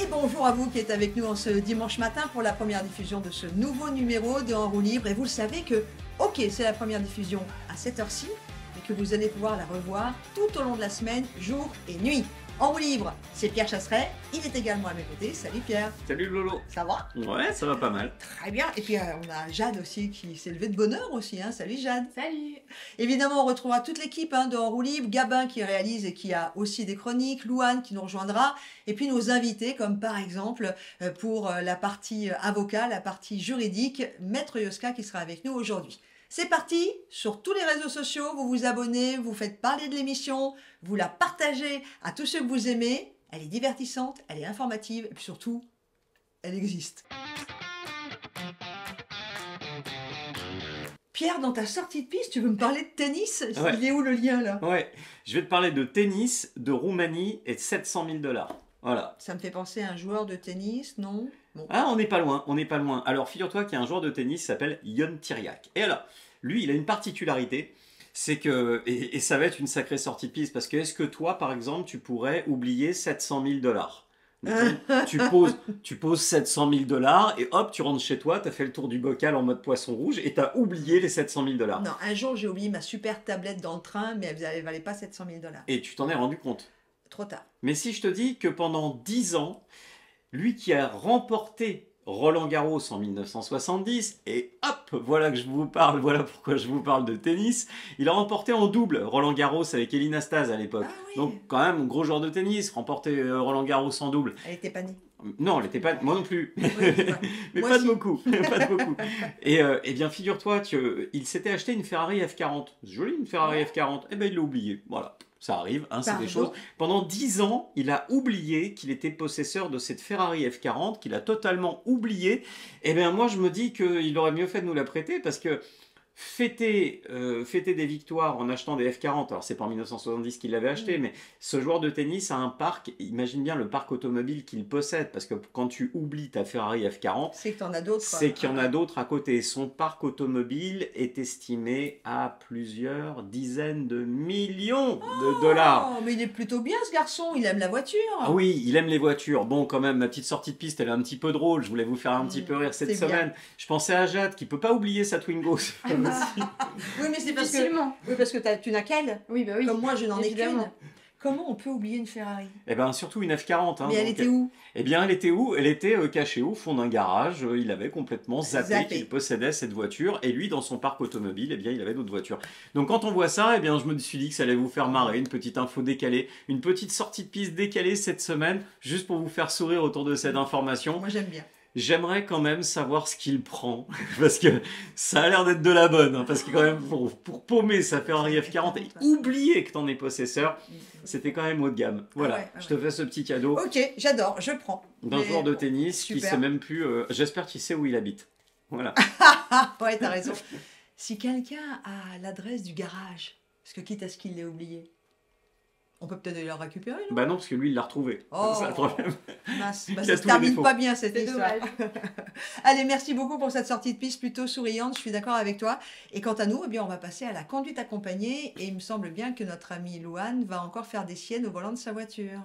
Et bonjour à vous qui êtes avec nous en ce dimanche matin pour la première diffusion de ce nouveau numéro de En roue libre. Et vous le savez que, ok, c'est la première diffusion à cette heure-ci, mais que vous allez pouvoir la revoir tout au long de la semaine, jour et nuit. En roue libre, c'est Pierre Chasseret, il est également à mes côtés. Salut Pierre. Salut Lolo. Ça va? Ouais, ça va pas mal. Très bien. Et puis on a Jade aussi qui s'est levée de bonne heure aussi. Hein. Salut Jade. Salut. Évidemment, on retrouvera toute l'équipe de En roue libre, Gabin qui réalise et qui a aussi des chroniques, Louane qui nous rejoindra, et puis nos invités comme par exemple pour la partie avocat, la partie juridique, Maître Yoska qui sera avec nous aujourd'hui. C'est parti, sur tous les réseaux sociaux, vous vous abonnez, vous faites parler de l'émission, vous la partagez à tous ceux que vous aimez. Elle est divertissante, elle est informative et puis surtout, elle existe. Pierre, dans ta sortie de piste, tu veux me parler de tennis? Ouais. Il est où le lien là? Ouais, je vais te parler de tennis, de Roumanie et de 700 000 $. Voilà. Ça me fait penser à un joueur de tennis, non? Bon. Ah, on n'est pas loin, on n'est pas loin. Alors, figure-toi qu'il y a un joueur de tennis qui s'appelle Ion Tiriac. Et alors, lui, il a une particularité, c'est que, et ça va être une sacrée sortie de piste, parce que est-ce que toi, par exemple, tu pourrais oublier 700 000 $? Tu poses 700 000 $ et hop, tu rentres chez toi, tu as fait le tour du bocal en mode poisson rouge et tu as oublié les 700 000 $. Non, un jour j'ai oublié ma super tablette dans le train, mais elle valait pas 700 000 $. Et tu t'en es rendu compte. Trop tard. Mais si je te dis que pendant 10 ans, lui qui a remporté Roland-Garros en 1970, et hop, voilà que je vous parle, voilà pourquoi je vous parle de tennis, il a remporté en double Roland-Garros avec Elie Nastase à l'époque. Ah oui. Donc quand même, gros joueur de tennis, remporter Roland-Garros en double. Elle était pas née. Non, elle n'était pas, moi non plus, Oui, c'est ça. mais Moi pas aussi. de beaucoup, pas de beaucoup. Et bien figure-toi qu'il s'était acheté une Ferrari F40, jolie une Ferrari F40, et ben il l'a oublié, voilà. Ça arrive, hein, c'est des Pardon. choses. Pendant 10 ans, il a oublié qu'il était possesseur de cette Ferrari F40, qu'il a totalement oublié. Et bien moi, je me dis qu'il aurait mieux fait de nous la prêter parce que fêter des victoires en achetant des F40, alors c'est pas en 1970 qu'il l'avait acheté, mais ce joueur de tennis a un parc, imagine bien le parc automobile qu'il possède, parce que quand tu oublies ta Ferrari F40, C'est que t'en as d'autres. c'est qu'il y en a d'autres à côté. Son parc automobile est estimé à plusieurs dizaines de millions de dollars. Oh, mais il est plutôt bien ce garçon, il aime la voiture. Ah oui, il aime les voitures. Bon, quand même, ma petite sortie de piste, elle est un petit peu drôle. Je voulais vous faire un petit peu rire cette c'est bien. semaine. Je pensais à Jade, qui peut pas oublier sa Twingo. Oui, mais c'est parce que, Difficilement. oui, parce que tu n'as qu'elle. Oui, bah oui. Comme moi, je n'en ai qu'une. Évidemment. Comment on peut oublier une Ferrari? Eh ben, surtout une F40. Hein, Mais elle donc, était où? eh bien, elle était où? Elle était cachée au fond d'un garage. Il avait complètement zappé Zappé. qu'il possédait cette voiture. Et lui, dans son parc automobile, eh bien, il avait d'autres voitures. Donc, quand on voit ça, eh bien, je me suis dit que ça allait vous faire marrer. Une petite info décalée. Une petite sortie de piste décalée cette semaine, juste pour vous faire sourire autour de cette information. Moi j'aime bien. J'aimerais quand même savoir ce qu'il prend, parce que ça a l'air d'être de la bonne, hein, parce que quand même, pour paumer sa Ferrari F40 et oublier que t'en es possesseur, c'était quand même haut de gamme. Voilà, Ah ouais, ah je te fais ce petit cadeau Ok, j'adore, je prends. d'un Mais joueur de bon, tennis qui super. sait même plus, j'espère qu'il sait où il habite. Voilà. Ah, ouais, t'as raison. Si quelqu'un a l'adresse du garage, parce que quitte à ce qu'il l'ait oublié, on peut peut-être aller le récupérer, non? Bah non, parce que lui, il l'a retrouvé. Oh. C'est le problème. Mince, Il a ça se tous les termine défauts. pas bien cette C'est histoire. dommage. Allez, merci beaucoup pour cette sortie de piste plutôt souriante, je suis d'accord avec toi. Et quant à nous, eh bien, on va passer à la conduite accompagnée et il me semble bien que notre amie Louane va encore faire des siennes au volant de sa voiture.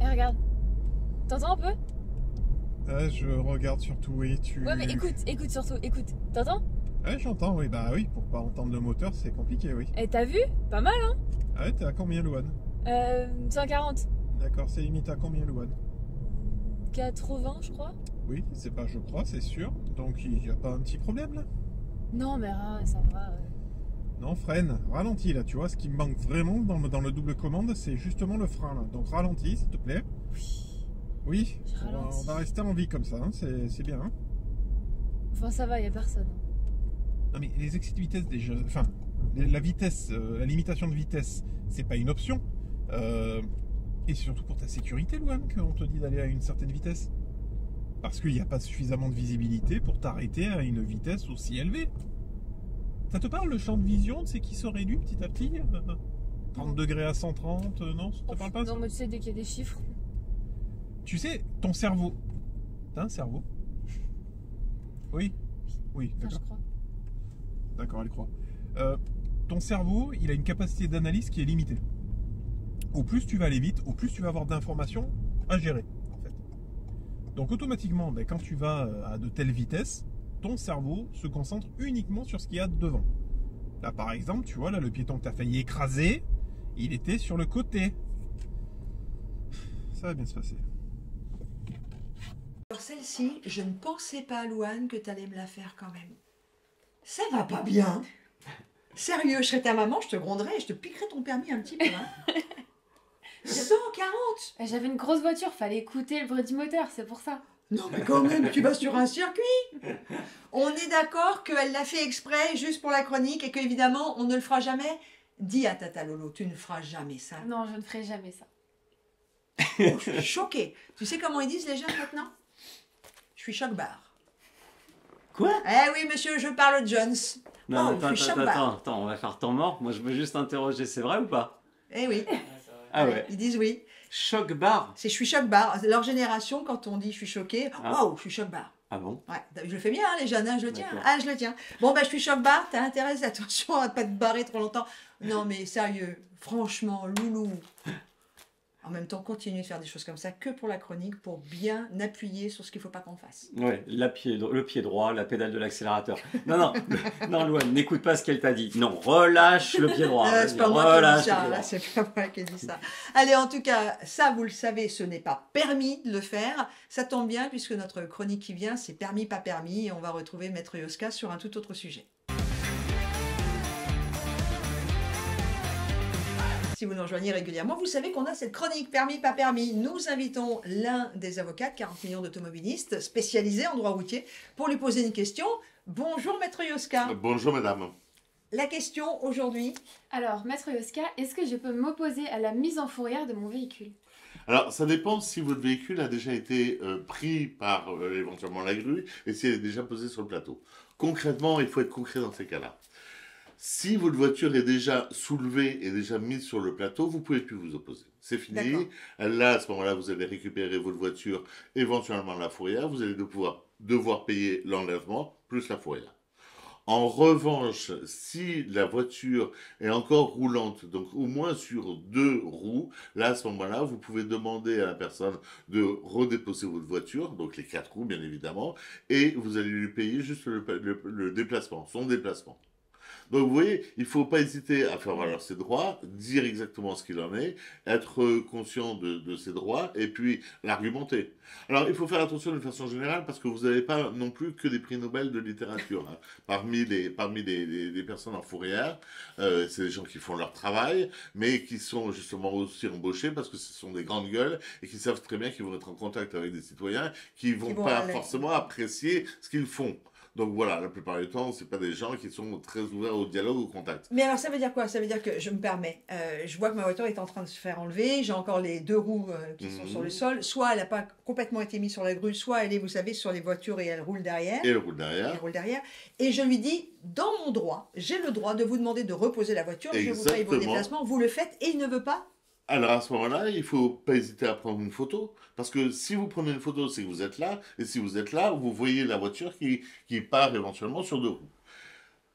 Eh, regarde. T'entends un peu? Je regarde surtout, oui, tu... Ouais, mais écoute surtout, écoute. T'entends? Ouais, j'entends, oui, bah oui, pour pas entendre le moteur, c'est compliqué, oui. Eh, t'as vu? Pas mal, hein? Ah ouais, t'es à combien, Louane? 140. D'accord, c'est limite à combien, Louane? 80, je crois. Oui, c'est pas je crois, c'est sûr. Donc, il y a pas un petit problème, là? Non, mais ça va. Non, freine, ralentis, là, tu vois, ce qui me manque vraiment dans le double commande, c'est justement le frein, là. Donc, ralentis, s'il te plaît. Oui. Oui, Je ralentis. on va rester en vie comme ça, hein, c'est bien, hein. Enfin, ça va, y a personne. Non, mais les excès de vitesse, déjà, enfin, la vitesse, la limitation de vitesse, c'est pas une option. Et c'est surtout pour ta sécurité, Louane, qu'on te dit d'aller à une certaine vitesse. Parce qu'il n'y a pas suffisamment de visibilité pour t'arrêter à une vitesse aussi élevée. Ça te parle le champ de vision, tu sais qui se réduit petit à petit 30 degrés à 130, non, ça te parle pas ça? Non, mais tu sais, dès qu'il y a des chiffres. Tu sais, ton cerveau. T'as un cerveau? Oui. Oui, Enfin, je d'accord. crois. D'accord, elle croit. Ton cerveau, il a une capacité d'analyse qui est limitée. Au plus tu vas aller vite, au plus tu vas avoir d'informations à gérer, en fait. Donc automatiquement, ben, quand tu vas à de telles vitesses, ton cerveau se concentre uniquement sur ce qu'il y a devant. Là, par exemple, tu vois, là, le piéton que tu as failli écraser, il était sur le côté. Ça va bien se passer. Alors celle-ci, je ne pensais pas, Louane, que tu allais me la faire quand même. Ça va pas bien. Sérieux, je serais ta maman, je te gronderais et je te piquerais ton permis un petit peu. Hein. 140. J'avais une grosse voiture, fallait écouter le bruit du moteur, c'est pour ça. Non mais quand même, tu vas sur un circuit. On est d'accord qu'elle l'a fait exprès, juste pour la chronique, et qu'évidemment, on ne le fera jamais. Dis à Tata Lolo, tu ne feras jamais ça. Non, je ne ferai jamais ça. Oh, je suis choquée. Tu sais comment ils disent les jeunes maintenant? Je suis choc-barre. Quoi? Eh oui, monsieur, je parle Jones. Non, Oh, je suis choc-barre. attends, on va faire temps mort. Moi, je veux juste interroger, c'est vrai ou pas? Eh oui. Ah ouais. Ils disent oui. Choc-barre. C'est je suis choc-barre. Leur génération, quand on dit je suis choqué, Ah. waouh, je suis choc-barre. Ah bon? Ouais, je le fais bien, hein, les jeunes, hein, je le tiens. D'accord. Ah, je le tiens. Bon, bah, je suis choc-barre, t'as intérêt, attention à pas te barrer trop longtemps. Non, mais sérieux, franchement, loulou. En même temps, continue de faire des choses comme ça que pour la chronique, pour bien appuyer sur ce qu'il ne faut pas qu'on fasse. Ouais, le pied droit, la pédale de l'accélérateur. Non, non, Louane, n'écoute pas ce qu'elle t'a dit. Non, relâche le pied droit. C'est pas moi qui relâche dis le ça, pied là, droit. c'est pas moi qui dis ça. Allez, en tout cas, ça, vous le savez, ce n'est pas permis de le faire. Ça tombe bien, puisque notre chronique qui vient, c'est permis, pas permis, et on va retrouver Maître Yoska sur un tout autre sujet. Si vous nous rejoignez régulièrement, vous savez qu'on a cette chronique permis, pas permis. Nous invitons l'un des avocats de 40 millions d'automobilistes spécialisés en droit routier pour lui poser une question. Bonjour Maître Yoska. Bonjour madame. La question aujourd'hui. Alors, Maître Yoska, est-ce que je peux m'opposer à la mise en fourrière de mon véhicule? Alors ça dépend si votre véhicule a déjà été pris par éventuellement la grue et s'il est déjà posé sur le plateau. Concrètement, il faut être concret dans ces cas-là. Si votre voiture est déjà soulevée et déjà mise sur le plateau, vous ne pouvez plus vous opposer. C'est fini. D'accord. Là, à ce moment-là, vous allez récupérer votre voiture, éventuellement la fourrière. Vous allez devoir payer l'enlèvement plus la fourrière. En revanche, si la voiture est encore roulante, donc au moins sur 2 roues, là, à ce moment-là, vous pouvez demander à la personne de redéposer votre voiture, donc les 4 roues, bien évidemment, et vous allez lui payer juste le déplacement, son déplacement. Donc vous voyez, il ne faut pas hésiter à faire valoir ses droits, dire exactement ce qu'il en est, être conscient de ses droits et puis l'argumenter. Alors il faut faire attention de façon générale parce que vous n'avez pas non plus que des prix Nobel de littérature. Hein. Parmi les personnes en fourrière, c'est des gens qui font leur travail, mais qui sont justement aussi embauchés parce que ce sont des grandes gueules et qui savent très bien qu'ils vont être en contact avec des citoyens qui ne vont pas forcément apprécier ce qu'ils font. Donc voilà, la plupart du temps, ce pas des gens qui sont très ouverts au dialogue, au contact. Mais alors ça veut dire quoi? Ça veut dire que je me permets, je vois que ma voiture est en train de se faire enlever, j'ai encore les 2 roues qui sont sur le sol, soit elle n'a pas complètement été mise sur la grue, soit elle est, vous savez, sur les voitures et elle roule derrière. Et elle roule derrière. Elle roule derrière. Et je lui dis, dans mon droit, j'ai le droit de vous demander de reposer la voiture, je vous paye vos déplacements, vous le faites et il ne veut pas. Alors à ce moment-là, il ne faut pas hésiter à prendre une photo, parce que si vous prenez une photo, c'est que vous êtes là, et si vous êtes là, vous voyez la voiture qui part éventuellement sur 2 roues.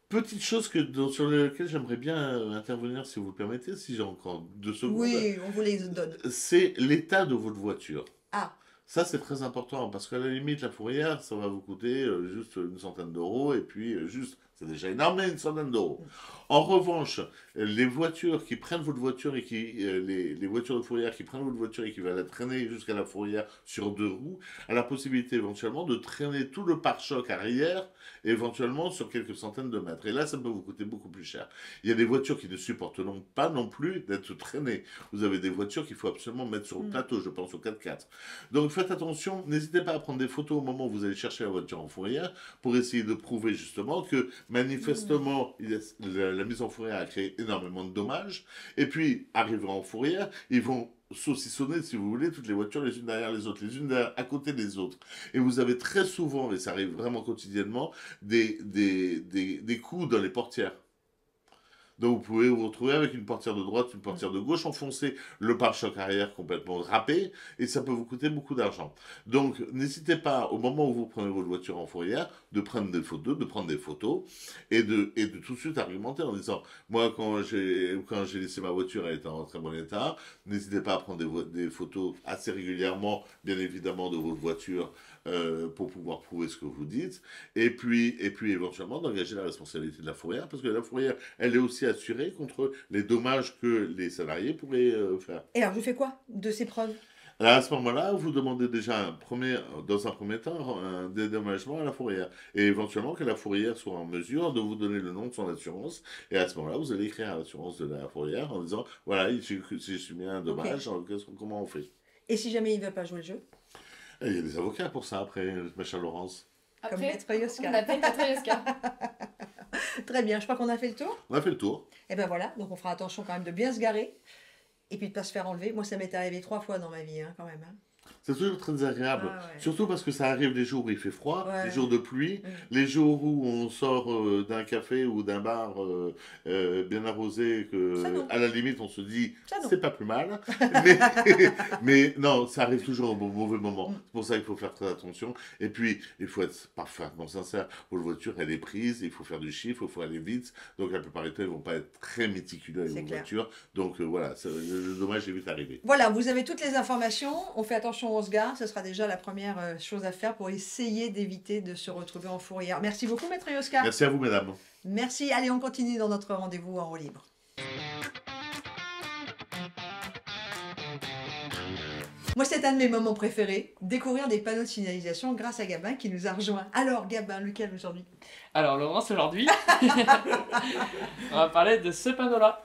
Petite chose sur laquelle j'aimerais bien intervenir, si vous le permettez, si j'ai encore 2 secondes. Oui, on vous les donne. C'est l'état de votre voiture. Ah. Ça, c'est très important, parce qu'à la limite, la fourrière, ça va vous coûter juste une centaine d'euros, et puis c'est déjà énorme, mais une centaine d'euros. En revanche, les voitures qui prennent votre voiture et les voitures de fourrière qui prennent votre voiture et qui va la traîner jusqu'à la fourrière sur 2 roues, a la possibilité éventuellement de traîner tout le pare-choc arrière, éventuellement sur quelques centaines de mètres. Et là, ça peut vous coûter beaucoup plus cher. Il y a des voitures qui ne supportent pas non plus d'être traînées. Vous avez des voitures qu'il faut absolument mettre sur le plateau, je pense au 4x4. Donc faites attention, n'hésitez pas à prendre des photos au moment où vous allez chercher la voiture en fourrière pour essayer de prouver justement que manifestement la mise en fourrière a créé énormément de dommages. Et puis, arrivant en fourrière, ils vont saucissonner, si vous voulez, toutes les voitures les unes derrière les autres, les unes à côté des autres. Et vous avez très souvent, et ça arrive vraiment quotidiennement, des coups dans les portières. Donc vous pouvez vous retrouver avec une portière de droite, une portière de gauche, enfoncer le pare-choc arrière complètement râpé, et ça peut vous coûter beaucoup d'argent. Donc n'hésitez pas, au moment où vous prenez votre voiture en fourrière, de prendre des photos, et de tout de suite argumenter en disant, moi quand j'ai laissé ma voiture, elle était en très bon état, n'hésitez pas à prendre des photos assez régulièrement, bien évidemment, de votre voiture, pour pouvoir prouver ce que vous dites, et puis éventuellement d'engager la responsabilité de la fourrière, parce que la fourrière, elle est aussi assurée contre les dommages que les salariés pourraient faire. Et alors, je fais quoi de ces preuves? Alors à ce moment-là, vous demandez déjà dans un premier temps un dédommagement à la fourrière, et éventuellement que la fourrière soit en mesure de vous donner le nom de son assurance, et à ce moment-là, vous allez écrire à l'assurance de la fourrière en disant, voilà, j'ai subi un dommage, comment on fait? Et si jamais il ne veut pas jouer le jeu? Et il y a des avocats pour ça après, ma chère Laurence. Comme Après, Maître Yoska. on appelle Maître Yoska. Très bien, je crois qu'on a fait le tour. On a fait le tour. Et ben voilà, donc on fera attention quand même de bien se garer et puis de pas se faire enlever. Moi, ça m'est arrivé 3 fois dans ma vie, hein, quand même. Hein. C'est toujours très agréable, Ah ouais. surtout parce que ça arrive les jours où il fait froid, Ouais. les jours de pluie, Mm. les jours où on sort d'un café ou d'un bar bien arrosé, Ça, non. à la limite on se dit Ça, non. c'est pas plus mal, mais, mais non, ça arrive toujours au mauvais moment. Mm. C'est pour ça qu'il faut faire très attention. Et puis il faut être parfaitement sincère, votre voiture elle est prise, il faut faire du chiffre, il faut aller vite, donc la plupart du temps ils vont pas être très méticuleux avec C'est votre clair. voiture, donc voilà, le dommage est vite arrivé. Voilà, vous avez toutes les informations. On fait attention, on se gare. Ce sera déjà la première chose à faire pour essayer d'éviter de se retrouver en fourrière. Merci beaucoup, Maître Yoska. Merci à vous mesdames. Merci. Allez, on continue dans notre rendez-vous en roue libre. Moi, c'est un de mes moments préférés, découvrir des panneaux de signalisation grâce à Gabin qui nous a rejoints. Alors, Gabin, lequel aujourd'hui? Alors Laurence, aujourd'hui, on va parler de ce panneau-là.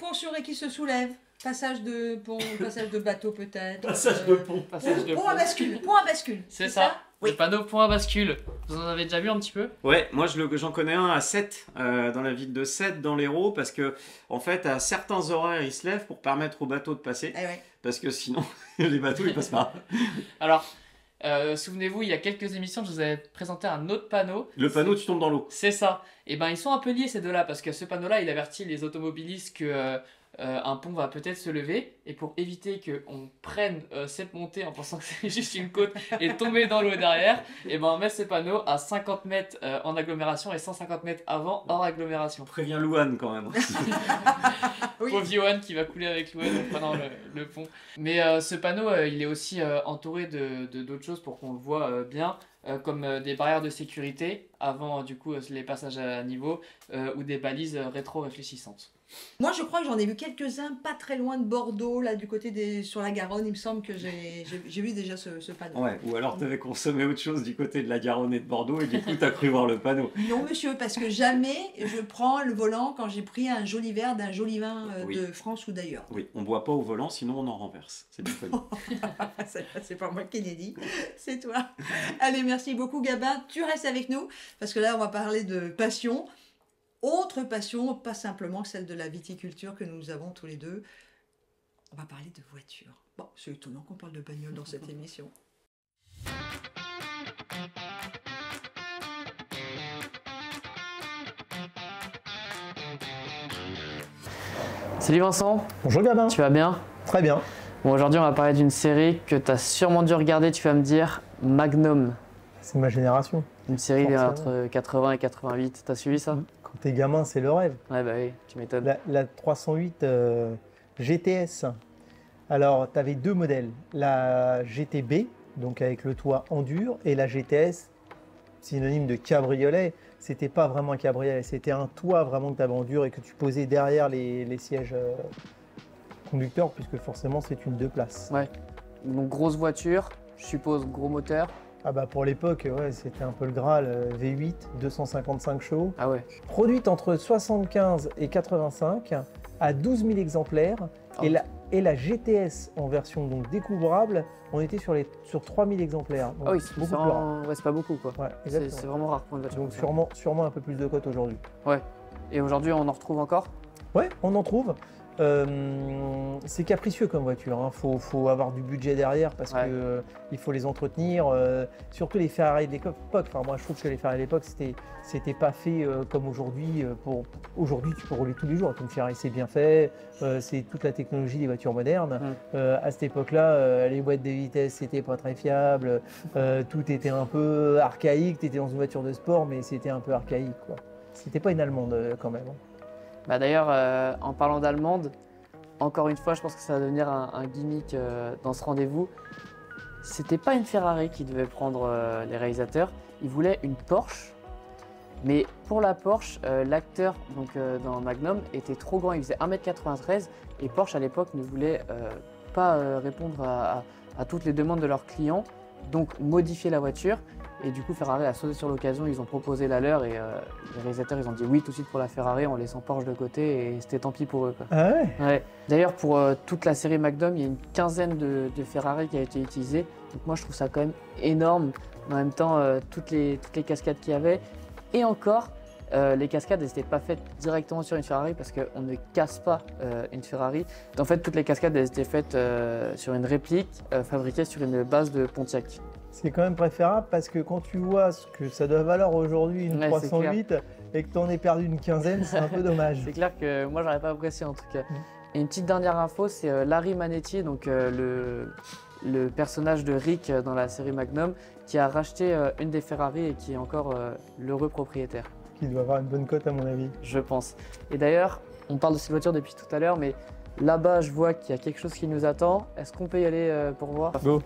Pont sur et qui se soulève. Passage de pont, passage de bateau peut-être. Passage de pont. Passage de Pont à bascule, pont à bascule. C'est ça, Oui. le panneau point à bascule. Vous en avez déjà vu un petit peu? Ouais, moi j'en connais un à 7, dans la ville de 7 dans l'Hérault, parce que en fait à certains horaires ils se lèvent pour permettre aux bateaux de passer, Eh ouais. parce que sinon les bateaux ils passent pas. Alors, souvenez-vous, il y a quelques émissions, je vous avais présenté un autre panneau. Le panneau tu tombes dans l'eau. C'est ça. Et ben ils sont un peu liés ces deux-là, parce que ce panneau-là, il avertit les automobilistes que un pont va peut-être se lever, et pour éviter qu'on prenne cette montée en pensant que c'est juste une côte et tomber dans l'eau derrière, et ben on met ce panneau à 50 mètres en agglomération et 150 mètres avant hors agglomération. Préviens Louane quand même. Oui. Pauvre Johan qui va couler avec Louane en prenant le pont. Mais ce panneau, il est aussi entouré d'autres choses pour qu'on le voit bien, comme des barrières de sécurité avant du coup les passages à niveau, ou des balises rétro-réfléchissantes. Moi, je crois que j'en ai vu quelques-uns pas très loin de Bordeaux, là, du côté sur la Garonne. Il me semble que j'ai vu déjà ce panneau. Ouais, ou alors t'avais consommé autre chose du côté de la Garonne et de Bordeaux et du coup t'as cru voir le panneau. Non, monsieur, parce que jamais je prends le volant quand j'ai pris un joli verre d'un joli vin Oui. de France ou d'ailleurs. Oui, on boit pas au volant sinon on en renverse. C'est du connu. C'est pas moi qui l'ai dit, c'est toi. Allez, merci beaucoup, Gabin. Tu restes avec nous, parce que là, on va parler de passion. Autre passion, pas simplement celle de la viticulture que nous avons tous les deux. On va parler de voiture. Bon, c'est étonnant qu'on parle de bagnole dans cette émission. Salut Vincent, Bonjour Gabin. tu vas bien? Très bien. Bon, aujourd'hui on va parler d'une série que tu as sûrement dû regarder, tu vas me dire, Magnum. C'est ma génération. Une série Forcément. entre 80 et 88, t'as suivi ça? Quand t'es gamin, c'est le rêve. Ouais bah oui, tu m'étonnes. La 308 GTS. Alors, tu avais deux modèles. La GTB, donc avec le toit en dur, et la GTS, synonyme de cabriolet. C'était pas vraiment un cabriolet, c'était un toit vraiment que tu avais en dur et que tu posais derrière les sièges conducteurs, puisque forcément c'est une 2 places. Ouais, donc grosse voiture, je suppose gros moteur. Ah bah pour l'époque, ouais, c'était un peu le Graal, V8, 255 chevaux. Ah ouais. Produite entre 75 et 85 à 12 000 exemplaires. Oh. Et la GTS en version donc découvrable, on était sur 3 000 exemplaires. Donc Ah oui, c'est beaucoup plus rare. vraiment... ouais, c'est pas beaucoup quoi. Ouais, C'est exactement. vraiment rare pour une voiture. Donc comme ça. sûrement un peu plus de cotes aujourd'hui. Ouais. Et aujourd'hui on en retrouve encore? Ouais, on en trouve. C'est capricieux comme voiture, hein. Faut avoir du budget derrière parce Ouais. que il faut les entretenir. Surtout les Ferrari de l'époque. Enfin, moi, je trouve que les Ferrari de l'époque, c'était pas fait comme aujourd'hui. Aujourd'hui, tu peux rouler tous les jours avec une Ferrari, c'est bien fait. C'est toute la technologie des voitures modernes. À cette époque-là, les boîtes de vitesse, c'était pas très fiable. Tout était un peu archaïque. Tu étais dans une voiture de sport, mais c'était un peu archaïque, quoi. C'était pas une allemande quand même, hein. Bah d'ailleurs, en parlant d'allemande, encore une fois, je pense que ça va devenir un gimmick dans ce rendez-vous. C'était pas une Ferrari qui devait prendre les réalisateurs, ils voulaient une Porsche. Mais pour la Porsche, l'acteur dans Magnum était trop grand, il faisait 1m93 et Porsche à l'époque ne voulait pas répondre à toutes les demandes de leurs clients, donc modifier la voiture. Et du coup, Ferrari a sauté sur l'occasion, ils ont proposé la leur et les réalisateurs ils ont dit oui tout de suite pour la Ferrari en laissant Porsche de côté et c'était tant pis pour eux, quoi. Ah ouais? Ouais. D'ailleurs, pour toute la série Magnum, il y a une quinzaine de Ferrari qui a été utilisée. Donc moi, je trouve ça quand même énorme. En même temps, toutes les cascades qu'il y avait. Et encore, les cascades, elles n'étaient pas faites directement sur une Ferrari parce qu'on ne casse pas une Ferrari. En fait, toutes les cascades, elles étaient faites sur une réplique fabriquée sur une base de Pontiac. C'est quand même préférable parce que quand tu vois ce que ça doit valoir aujourd'hui une Ouais, c'est 308 et que tu en aies perdu une quinzaine, c'est un peu dommage. C'est clair que moi, j'aurais pas apprécié en tout cas. Et une petite dernière info, c'est Larry Manetti, donc le personnage de Rick dans la série Magnum, qui a racheté une des Ferrari et qui est encore l'heureux propriétaire, Qui doit avoir une bonne cote à mon avis. je pense. Et d'ailleurs, on parle de cette voiture depuis tout à l'heure, mais là-bas, je vois qu'il y a quelque chose qui nous attend. Est-ce qu'on peut y aller pour voir? Go.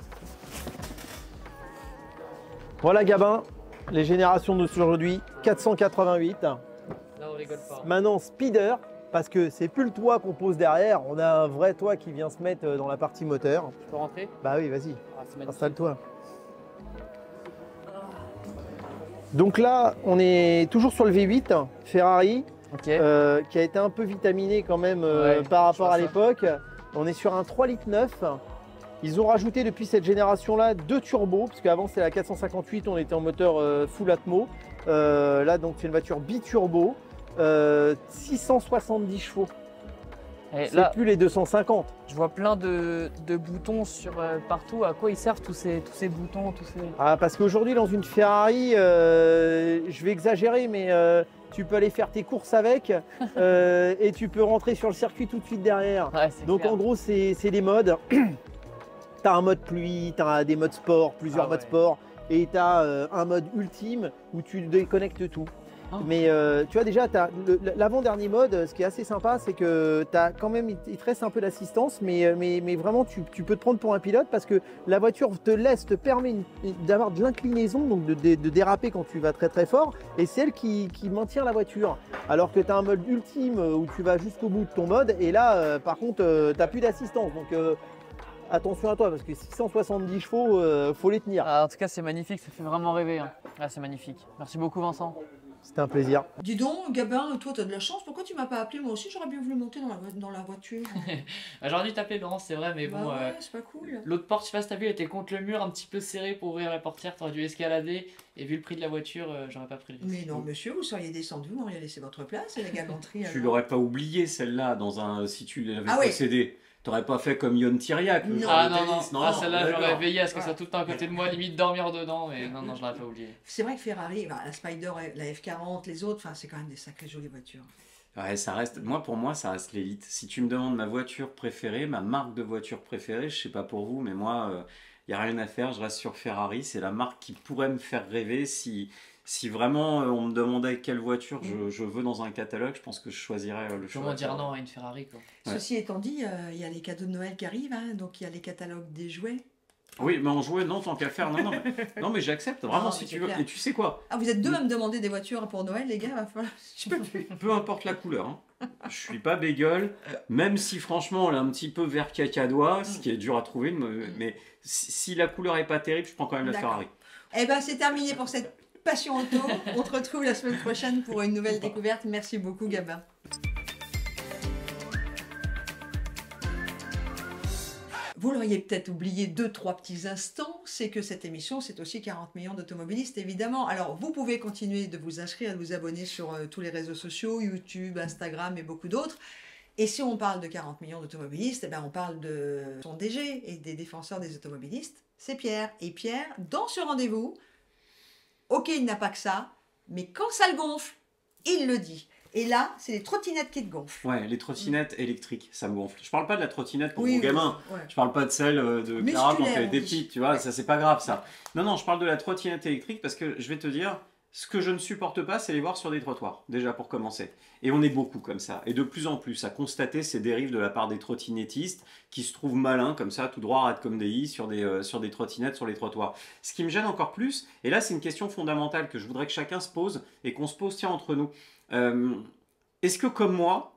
Voilà Gabin, les générations d'aujourd'hui, 488. Là, on rigole pas. Maintenant speeder, parce que c'est plus le toit qu'on pose derrière, on a un vrai toit qui vient se mettre dans la partie moteur. Je peux rentrer? Bah oui, vas-y, Ah, c'est magnifique. installe-toi. Donc là, on est toujours sur le V8 Ferrari, Ok. qui a été un peu vitaminé quand même Ouais, par je rapport vois à ça. l'époque. On est sur un 3,9 litres. Ils ont rajouté depuis cette génération-là 2 turbos, parce qu'avant c'était la 458, on était en moteur full atmo. Là donc c'est une voiture biturbo, 670 chevaux. Et C'est là, plus les 250. je vois plein de boutons sur partout. À quoi ils servent tous ces boutons, Ah, parce qu'aujourd'hui dans une Ferrari, je vais exagérer, mais tu peux aller faire tes courses avec et tu peux rentrer sur le circuit tout de suite derrière. Ouais, c'est Donc clair. en gros, c'est des modes. Tu as un mode pluie, tu as des modes sport, plusieurs Ah modes ouais. sport, et tu as un mode ultime où tu déconnectes tout. Oh. Mais tu vois déjà, l'avant-dernier mode, ce qui est assez sympa, c'est que tu as quand même, il te reste un peu d'assistance, mais vraiment tu peux te prendre pour un pilote parce que la voiture te permet d'avoir de l'inclinaison, donc de déraper quand tu vas très très fort, et c'est elle qui maintient la voiture. Alors que tu as un mode ultime où tu vas jusqu'au bout de ton mode, et là par contre tu n'as plus d'assistance. Donc attention à toi parce que 670 chevaux, faut les tenir. Ah, en tout cas, c'est magnifique, ça fait vraiment rêver, hein. Ah, c'est magnifique. Merci beaucoup, Vincent. C'était un plaisir. Dis donc, Gabin, toi, t'as de la chance. Pourquoi tu m'as pas appelé? Moi aussi, j'aurais bien voulu monter dans la voiture. Bah, j'aurais dû t'appeler Laurence, c'est vrai, mais Bah bon. ouais, c'est pas cool. L'autre porte, je sais pas si t'as vu, elle était contre le mur, un petit peu serrée pour ouvrir la portière. T'aurais dû escalader. Et vu le prix de la voiture, j'aurais pas pris le risque. Mais non, monsieur, vous seriez descendu, vous m'auriez laissé votre place et la galanterie. Tu alors. l'aurais pas oublié celle-là si tu l'avais Ah oui. possédée. T'aurais pas fait comme Yon Tiriac, le Non. joueur Ah de non, non, tennis. ah, celle-là, j'aurais d'accord. veillé à ce que ça Voilà. soit tout le temps à côté de moi, limite dormir dedans, mais non, non, je l'aurais pas oublié. C'est vrai que Ferrari, bah, la Spider, la F40, les autres, enfin, c'est quand même des sacrées jolies voitures. Ouais, ça reste. Pour moi, ça reste l'élite. Si tu me demandes ma voiture préférée, ma marque de voiture préférée, je sais pas pour vous, mais moi, il y a rien à faire. Je reste sur Ferrari. C'est la marque qui pourrait me faire rêver si vraiment on me demandait quelle voiture je veux dans un catalogue. Je pense que je choisirais le choix. Comment dire non à une Ferrari, quoi. Ouais. Ceci étant dit, il y a les cadeaux de Noël qui arrivent, hein, donc il y a les catalogues des jouets. Oui, mais en jouet, non, tant qu'à faire. Non, mais j'accepte vraiment Non, si mais tu c'est veux. clair. Et tu sais quoi? Ah, vous êtes deux à me demander des voitures pour Noël, les gars, va falloir... Je peux plus. Peu importe la couleur. Hein. Je suis pas bégueule, même si franchement elle est un petit peu vert cacadois, ce qui est dur à trouver, mais si la couleur est pas terrible, je prends quand même la D'accord. Ferrari. Eh ben, c'est terminé pour cette Passion Auto. On te retrouve la semaine prochaine pour une nouvelle découverte. Merci beaucoup, Gabin. Vous l'auriez peut-être oublié 2-3 petits instants, c'est que cette émission, c'est aussi 40 millions d'automobilistes, évidemment. Alors, vous pouvez continuer de vous inscrire, de vous abonner sur tous les réseaux sociaux, YouTube, Instagram et beaucoup d'autres. Et si on parle de 40 millions d'automobilistes, eh ben on parle de son DG et des défenseurs des automobilistes, c'est Pierre. Et Pierre, dans ce rendez-vous, ok, il n'a pas que ça, mais quand ça le gonfle, il le dit. Et là, c'est les trottinettes qui te gonflent. Ouais, les trottinettes électriques, ça me gonfle. Je parle pas de la trottinette pour Oui, vos oui, gamins. ouais. Je parle pas de celle de Clara quand elle était on dit. petite, tu vois, Ouais. ça c'est pas grave ça. Non, non, je parle de la trottinette électrique parce que je vais te dire, ce que je ne supporte pas, c'est les voir sur des trottoirs, déjà pour commencer. Et on est beaucoup comme ça. Et de plus en plus, à constater ces dérives de la part des trottinettistes qui se trouvent malins comme ça, tout droit, raides comme des i, sur des trottinettes, sur les trottoirs. Ce qui me gêne encore plus, et là c'est une question fondamentale que je voudrais que chacun se pose et qu'on se pose tiens entre nous. Est-ce que comme moi,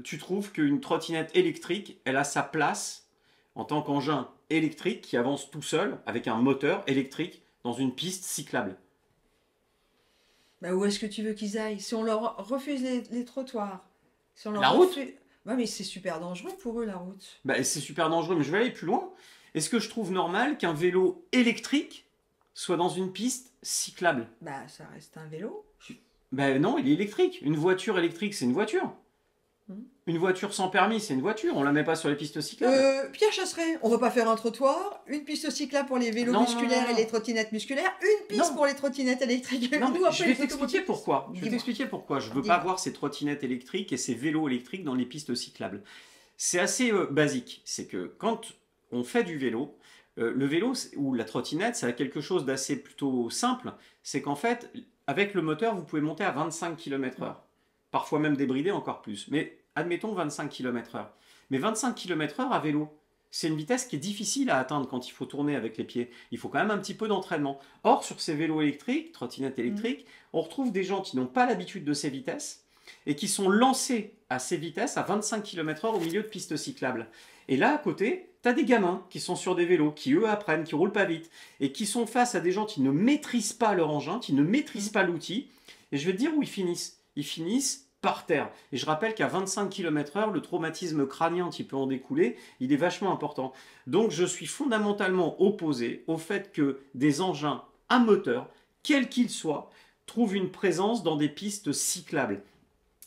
tu trouves qu'une trottinette électrique, elle a sa place en tant qu'engin électrique qui avance tout seul avec un moteur électrique dans une piste cyclable? Bah, où est-ce que tu veux qu'ils aillent? Si on leur refuse les trottoirs, si on leur La route? Ouais, mais c'est super dangereux pour eux, la route. Bah, c'est super dangereux, mais je vais aller plus loin. Est-ce que je trouve normal qu'un vélo électrique soit dans une piste cyclable? Bah, ça reste un vélo. Ben non, il est électrique. Une voiture électrique, c'est une voiture. Mhm. Une voiture sans permis, c'est une voiture. On la met pas sur les pistes cyclables. Pierre Chasseret, on va pas faire un trottoir, une piste cyclable pour les vélos Non, musculaires non, non. et les trottinettes musculaires, une piste Non. pour les trottinettes électriques. Non, Nous, mais après, je vais les t'expliquer automobilistes. pourquoi. Je vais Dis-moi. t'expliquer pourquoi. Je veux Dis-moi. pas voir ces trottinettes électriques et ces vélos électriques dans les pistes cyclables. C'est assez basique. C'est que quand on fait du vélo, le vélo ou la trottinette, ça a quelque chose d'assez plutôt simple. C'est qu'en fait, avec le moteur, vous pouvez monter à 25 km/h. Parfois même débridé encore plus. Mais admettons 25 km/h. Mais 25 km/h à vélo, c'est une vitesse qui est difficile à atteindre quand il faut tourner avec les pieds. Il faut quand même un petit peu d'entraînement. Or, sur ces vélos électriques, trottinettes électriques, on retrouve des gens qui n'ont pas l'habitude de ces vitesses et qui sont lancés à ces vitesses à 25 km/h au milieu de pistes cyclables. Et là, à côté, tu as des gamins qui sont sur des vélos, qui eux apprennent, qui roulent pas vite, et qui sont face à des gens qui ne maîtrisent pas leur engin, qui ne maîtrisent pas l'outil. Et je vais te dire où ils finissent. Ils finissent par terre. Et je rappelle qu'à 25 km/h, le traumatisme crânien qui peut en découler, il est vachement important. Donc je suis fondamentalement opposé au fait que des engins à moteur, quels qu'ils soient, trouvent une présence dans des pistes cyclables.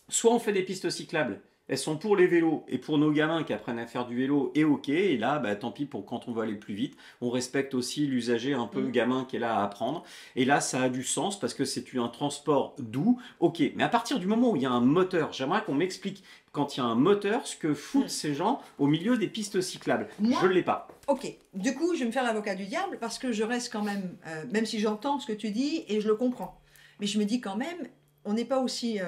Soit on fait des pistes cyclables, elles sont pour les vélos et pour nos gamins qui apprennent à faire du vélo, et ok, et là, bah, tant pis pour quand on veut aller plus vite. On respecte aussi l'usager un peu gamin qui est là à apprendre. Et là, ça a du sens parce que c'est un transport doux, ok. Mais à partir du moment où il y a un moteur, j'aimerais qu'on m'explique, quand il y a un moteur, ce que foutent ces gens au milieu des pistes cyclables. Moi Je ne l'ai pas. Ok, du coup, je vais me faire l'avocat du diable parce que je reste quand même, même si j'entends ce que tu dis et je le comprends, mais je me dis quand même, on n'est pas aussi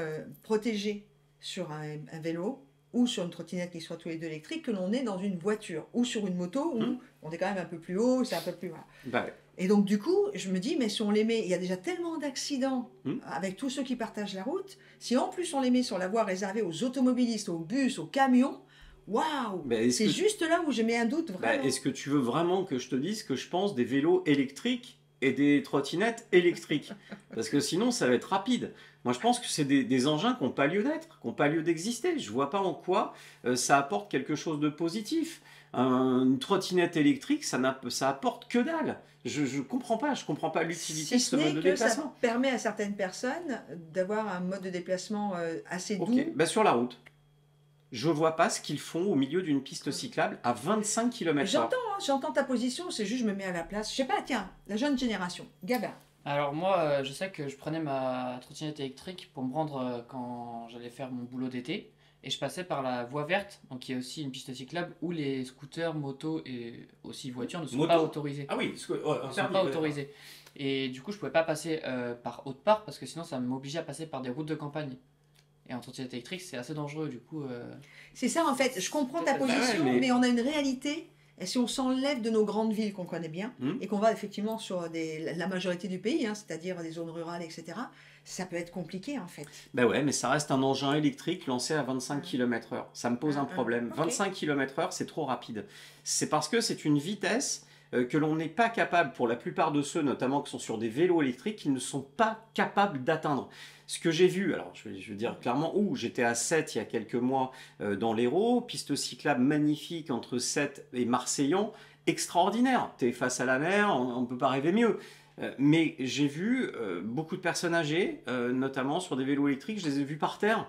protégé sur un vélo ou sur une trottinette qui soit tous les deux électriques que l'on est dans une voiture ou sur une moto où on est quand même un peu plus haut, c'est un peu plus... Voilà. Bah, Et donc du coup, je me dis, mais si on les met, il y a déjà tellement d'accidents avec tous ceux qui partagent la route, si en plus on les met sur la voie réservée aux automobilistes, aux bus, aux camions, waouh, bah, c'est juste là où je mets un doute bah, vraiment. est-ce que tu veux vraiment que je te dise que je pense des vélos électriques et des trottinettes électriques? Parce que sinon, ça va être rapide. Moi, je pense que c'est des engins qui n'ont pas lieu d'être, qui n'ont pas lieu d'exister. Je ne vois pas en quoi ça apporte quelque chose de positif. Une trottinette électrique, ça apporte que dalle. Je ne comprends pas. Je comprends pas l'utilité de Si ce ce mode n'est de que ça déplacement. permet à certaines personnes d'avoir un mode de déplacement assez doux. Ok, bah, sur la route. Je vois pas ce qu'ils font au milieu d'une piste cyclable à 25 km/h. J'entends ta position, c'est juste je me mets à la place. Je sais pas, tiens, la jeune génération, Gabin. Alors moi, je sais que je prenais ma trottinette électrique pour me rendre quand j'allais faire mon boulot d'été. Et je passais par la voie verte, donc qui est aussi une piste cyclable où les scooters, motos et aussi voitures ne sont Moto. pas autorisés. Ah oui, Ne sont pas autorisés. Et du coup, je pouvais pas passer par autre part parce que sinon ça m'obligeait à passer par des routes de campagne. Et en trottinette électrique, c'est assez dangereux du coup. C'est ça en fait, je comprends ta Bah ouais, position, mais- mais on a une réalité. Et si on s'enlève de nos grandes villes qu'on connaît bien, Hmm. et qu'on va effectivement sur la majorité du pays, hein, c'est-à-dire des zones rurales, etc., ça peut être compliqué en fait. Ben ouais, mais ça reste un engin électrique lancé à 25 km/h. Ça me pose un problème. Ok. 25 km/h, c'est trop rapide. C'est parce que c'est une vitesse que l'on n'est pas capable, pour la plupart de ceux, notamment qui sont sur des vélos électriques, qui ne sont pas capables d'atteindre. Ce que j'ai vu, alors je vais dire clairement où, j'étais à 7 il y a quelques mois dans l'Hérault, piste cyclable magnifique entre 7 et Marseillan, extraordinaire. Tu es face à la mer, on ne peut pas rêver mieux. Mais j'ai vu beaucoup de personnes âgées, notamment sur des vélos électriques, je les ai vus par terre.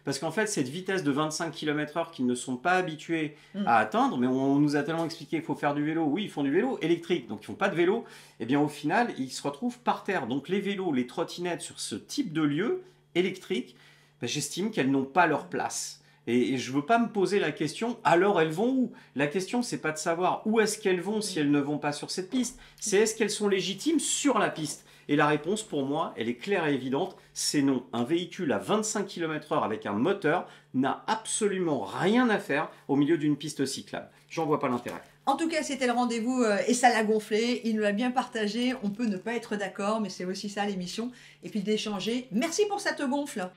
parce qu'en fait, cette vitesse de 25 km/h qu'ils ne sont pas habitués Mm. à atteindre, mais on nous a tellement expliqué qu'il faut faire du vélo. Oui, ils font du vélo électrique, donc ils font pas de vélo. Et bien au final, ils se retrouvent par terre. Donc les vélos, les trottinettes sur ce type de lieu électrique, ben, j'estime qu'elles n'ont pas leur place. Et je ne veux pas me poser la question, alors elles vont où? La question, c'est pas de savoir où est-ce qu'elles vont si elles ne vont pas sur cette piste. C'est est-ce qu'elles sont légitimes sur la piste? Et la réponse, pour moi, elle est claire et évidente, c'est non. Un véhicule à 25 km/h avec un moteur n'a absolument rien à faire au milieu d'une piste cyclable. J'en vois pas l'intérêt. En tout cas, c'était le rendez-vous et ça l'a gonflé. Il nous l'a bien partagé. On peut ne pas être d'accord, mais c'est aussi ça l'émission. Et puis d'échanger. Merci pour cette gonfle.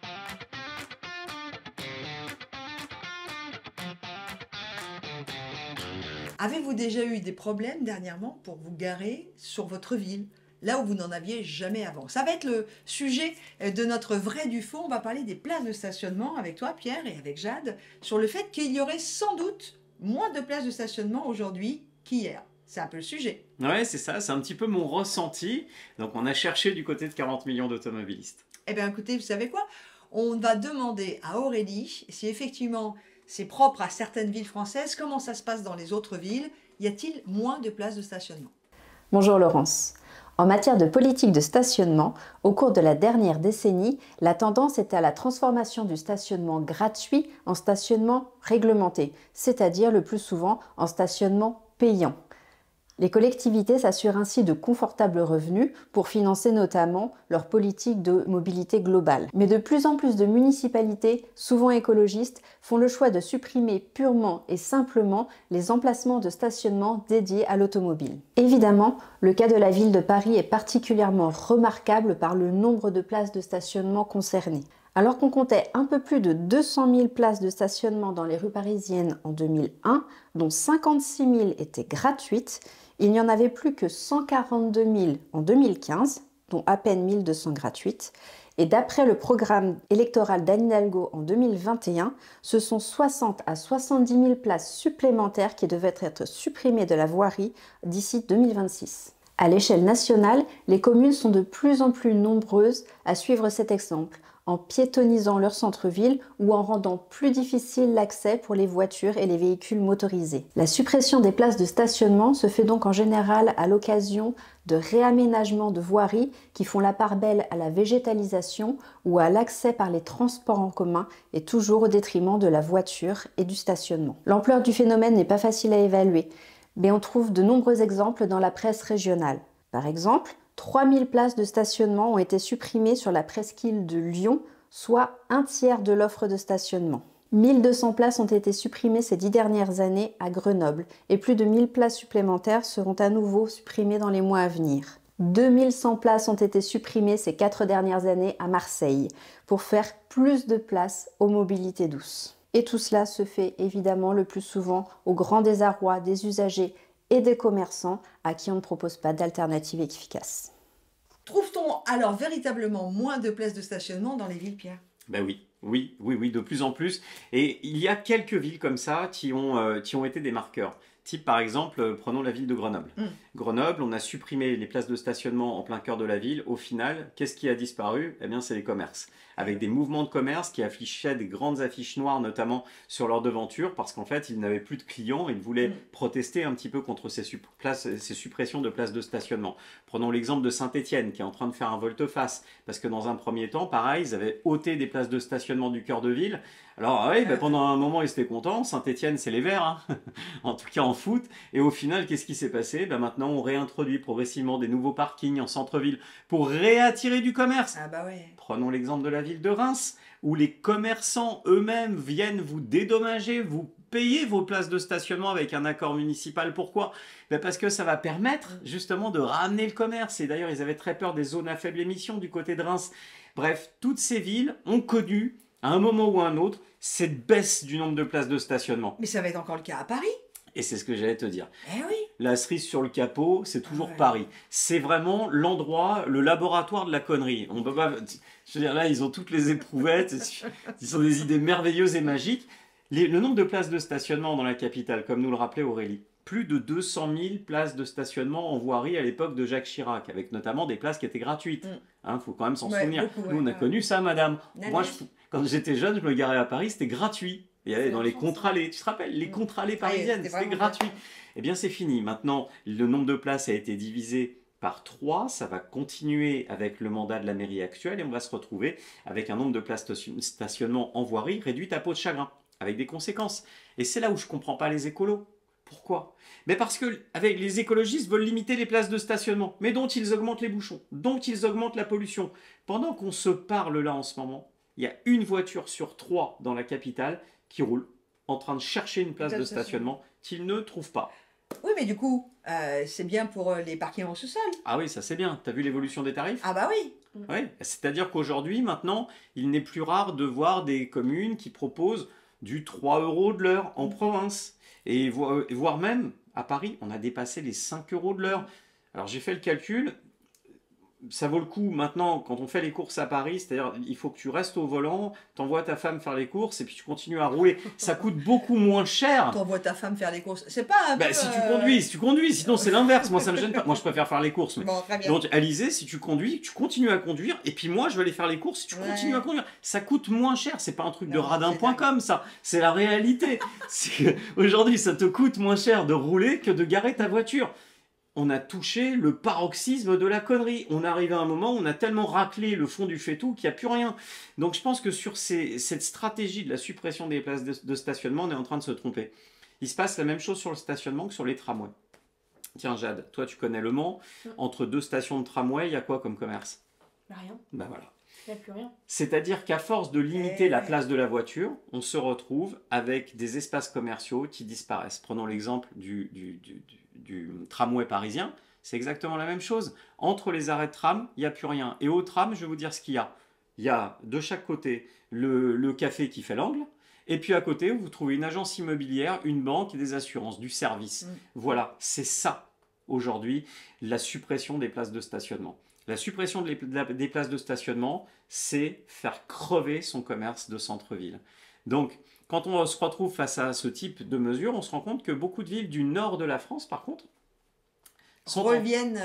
Avez-vous déjà eu des problèmes dernièrement pour vous garer sur votre ville, là où vous n'en aviez jamais avant? Ça va être le sujet de notre vrai du faux. On va parler des places de stationnement avec toi, Pierre, et avec Jade, sur le fait qu'il y aurait sans doute moins de places de stationnement aujourd'hui qu'hier. C'est un peu le sujet. Ouais, c'est ça, c'est un petit peu mon ressenti. Donc on a cherché du côté de 40 millions d'automobilistes. Eh bien, écoutez, vous savez quoi? On va demander à Aurélie si effectivement c'est propre à certaines villes françaises. Comment ça se passe dans les autres villes? Y a-t-il moins de places de stationnement? Bonjour Laurence. En matière de politique de stationnement, au cours de la dernière décennie, la tendance était à la transformation du stationnement gratuit en stationnement réglementé, c'est-à-dire le plus souvent en stationnement payant. Les collectivités s'assurent ainsi de confortables revenus pour financer notamment leur politique de mobilité globale. Mais de plus en plus de municipalités, souvent écologistes, font le choix de supprimer purement et simplement les emplacements de stationnement dédiés à l'automobile. Évidemment, le cas de la ville de Paris est particulièrement remarquable par le nombre de places de stationnement concernées. Alors qu'on comptait un peu plus de 200 000 places de stationnement dans les rues parisiennes en 2001, dont 56 000 étaient gratuites, il n'y en avait plus que 142 000 en 2015, dont à peine 1200 gratuites. Et d'après le programme électoral d'Anne Hidalgo en 2021, ce sont 60 à 70 000 places supplémentaires qui devaient être supprimées de la voirie d'ici 2026. À l'échelle nationale, les communes sont de plus en plus nombreuses à suivre cet exemple, en piétonnisant leur centre-ville ou en rendant plus difficile l'accès pour les voitures et les véhicules motorisés. La suppression des places de stationnement se fait donc en général à l'occasion de réaménagements de voiries qui font la part belle à la végétalisation ou à l'accès par les transports en commun et toujours au détriment de la voiture et du stationnement. L'ampleur du phénomène n'est pas facile à évaluer, mais on trouve de nombreux exemples dans la presse régionale. Par exemple, 3000 places de stationnement ont été supprimées sur la presqu'île de Lyon, soit un tiers de l'offre de stationnement. 1200 places ont été supprimées ces 10 dernières années à Grenoble et plus de 1000 places supplémentaires seront à nouveau supprimées dans les mois à venir. 2100 places ont été supprimées ces 4 dernières années à Marseille pour faire plus de place aux mobilités douces. Et tout cela se fait évidemment le plus souvent au grand désarroi des usagers et des commerçants à qui on ne propose pas d'alternative efficace. Trouve-t-on alors véritablement moins de places de stationnement dans les villes, Pierre? Ben oui, de plus en plus. Et il y a quelques villes comme ça qui ont été des marqueurs. Type par exemple, prenons la ville de Grenoble. Grenoble, on a supprimé les places de stationnement en plein cœur de la ville. Au final, qu'est-ce qui a disparu? Eh bien, c'est les commerces. Avec des mouvements de commerce qui affichaient des grandes affiches noires, notamment sur leur devanture, parce qu'en fait, ils n'avaient plus de clients. Ils voulaient protester un petit peu contre ces suppressions de places de stationnement. Prenons l'exemple de Saint-Étienne, qui est en train de faire un volte-face. Parce que dans un premier temps, pareil, ils avaient ôté des places de stationnement du cœur de ville. Alors oui, pendant un moment, ils étaient contents. Saint-Étienne, c'est les Verts, hein. En tout cas en foot. Et au final, qu'est-ce qui s'est passé? Maintenant, on réintroduit progressivement des nouveaux parkings en centre-ville pour réattirer du commerce. Ah bah ouais. Prenons l'exemple de la ville de Reims, où les commerçants eux-mêmes viennent vous dédommager, vous payer vos places de stationnement avec un accord municipal. Pourquoi? Parce que ça va permettre justement de ramener le commerce. Et d'ailleurs, ils avaient très peur des zones à faible émission du côté de Reims. Bref, toutes ces villes ont connu, à un moment ou à un autre, cette baisse du nombre de places de stationnement. Mais ça va être encore le cas à Paris. Et c'est ce que j'allais te dire. Eh oui. La cerise sur le capot, c'est toujours Paris. C'est vraiment l'endroit, le laboratoire de la connerie. On peut pas, je veux dire, là, ils ont toutes les éprouvettes. Ils ont des idées merveilleuses et magiques. Le nombre de places de stationnement dans la capitale, comme nous le rappelait Aurélie, plus de 200 000 places de stationnement en voirie à l'époque de Jacques Chirac, avec notamment des places qui étaient gratuites. Faut quand même s'en souvenir. Beaucoup, nous, on a connu ça, madame. Quand j'étais jeune, je me garais à Paris, c'était gratuit. Il y avait C'est dans les en France, contre-allées, tu te rappelles, les contre-allées parisiennes, c'était c'était vraiment gratuit. gratuit. Eh bien, c'est fini. Maintenant, le nombre de places a été divisé par 3. Ça va continuer avec le mandat de la mairie actuelle et on va se retrouver avec un nombre de places stationnement en voirie réduite à peau de chagrin, avec des conséquences. Et c'est là où je ne comprends pas les écolos. Pourquoi? Mais parce que avec les écologistes veulent limiter les places de stationnement, mais dont ils augmentent les bouchons, dont ils augmentent la pollution. Pendant qu'on se parle là en ce moment, il y a une voiture sur 3 dans la capitale qui roule en train de chercher une place de stationnement qu'ils ne trouvent pas. Oui, mais du coup, c'est bien pour les parkings en sous-sol. Ah oui, ça c'est bien. T'as vu l'évolution des tarifs? Ah bah oui. Oui, c'est-à-dire qu'aujourd'hui, maintenant, il n'est plus rare de voir des communes qui proposent du 3 € de l'heure en province. Et voire même, à Paris, on a dépassé les 5 € de l'heure. Alors j'ai fait le calcul, ça vaut le coup maintenant quand on fait les courses à Paris, c'est-à-dire il faut que tu restes au volant, t'envoies ta femme faire les courses et puis tu continues à rouler. Ça coûte beaucoup moins cher. T'envoies ta femme faire les courses. C'est pas un peu, Si tu conduis, sinon c'est l'inverse. Moi ça me gêne pas. Moi je préfère faire les courses. Mais... Bon, très bien. Donc Alizé, si tu conduis, tu continues à conduire et puis moi je vais aller faire les courses, tu continues à conduire. Ça coûte moins cher, c'est pas un truc de Non, radin.com ça, c'est la réalité. Aujourd'hui ça te coûte moins cher de rouler que de garer ta voiture. On a touché le paroxysme de la connerie. On arrive à un moment où on a tellement raclé le fond du faitout qu'il n'y a plus rien. Donc je pense que sur cette stratégie de la suppression des places de stationnement, on est en train de se tromper. Il se passe la même chose sur le stationnement que sur les tramways. Tiens Jade, toi tu connais Le Mans. Entre 2 stations de tramway, il y a quoi comme commerce? Rien. Ben voilà. Il n'y a plus rien. C'est-à-dire qu'à force de limiter la place de la voiture, on se retrouve avec des espaces commerciaux qui disparaissent. Prenons l'exemple du tramway parisien, c'est exactement la même chose. Entre les arrêts de tram, il n'y a plus rien. Et au tram, je vais vous dire ce qu'il y a. Il y a de chaque côté le café qui fait l'angle, et puis à côté, vous trouvez une agence immobilière, une banque et des assurances, du service. Voilà, c'est ça, aujourd'hui, la suppression des places de stationnement. La suppression des places de stationnement, c'est faire crever son commerce de centre-ville. Donc, quand on se retrouve face à ce type de mesures, on se rend compte que beaucoup de villes du nord de la France, par contre, reviennent.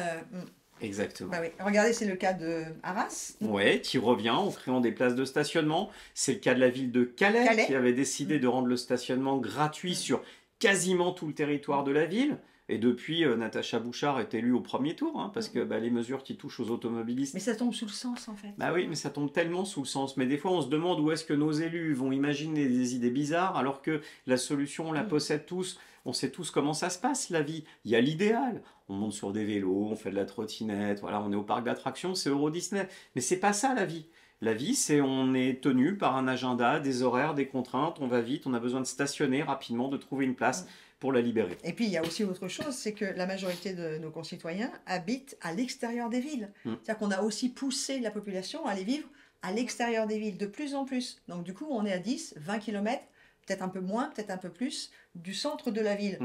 Exactement. Bah oui. Regardez, c'est le cas de Arras. Ouais, qui revient en créant des places de stationnement. C'est le cas de la ville de Calais. Qui avait décidé de rendre le stationnement gratuit sur quasiment tout le territoire de la ville. Et depuis, Natacha Bouchard est élue au premier tour, hein, parce que les mesures qui touchent aux automobilistes... Mais ça tombe sous le sens, en fait. Bah oui, mais ça tombe tellement sous le sens. Mais des fois, on se demande où est-ce que nos élus vont imaginer des idées bizarres, alors que la solution, on la possède tous. On sait tous comment ça se passe, la vie. Il y a l'idéal. On monte sur des vélos, on fait de la trottinette, voilà, on est au parc d'attractions, c'est Euro Disney. Mais c'est pas ça, la vie. La vie, c'est on est tenu par un agenda, des horaires, des contraintes, on va vite, on a besoin de stationner rapidement, de trouver une place pour la libérer. Et puis il y a aussi autre chose, c'est que la majorité de nos concitoyens habitent à l'extérieur des villes. C'est-à-dire qu'on a aussi poussé la population à aller vivre à l'extérieur des villes, de plus en plus. Donc du coup, on est à 10, 20 km, peut-être un peu moins, peut-être un peu plus, du centre de la ville.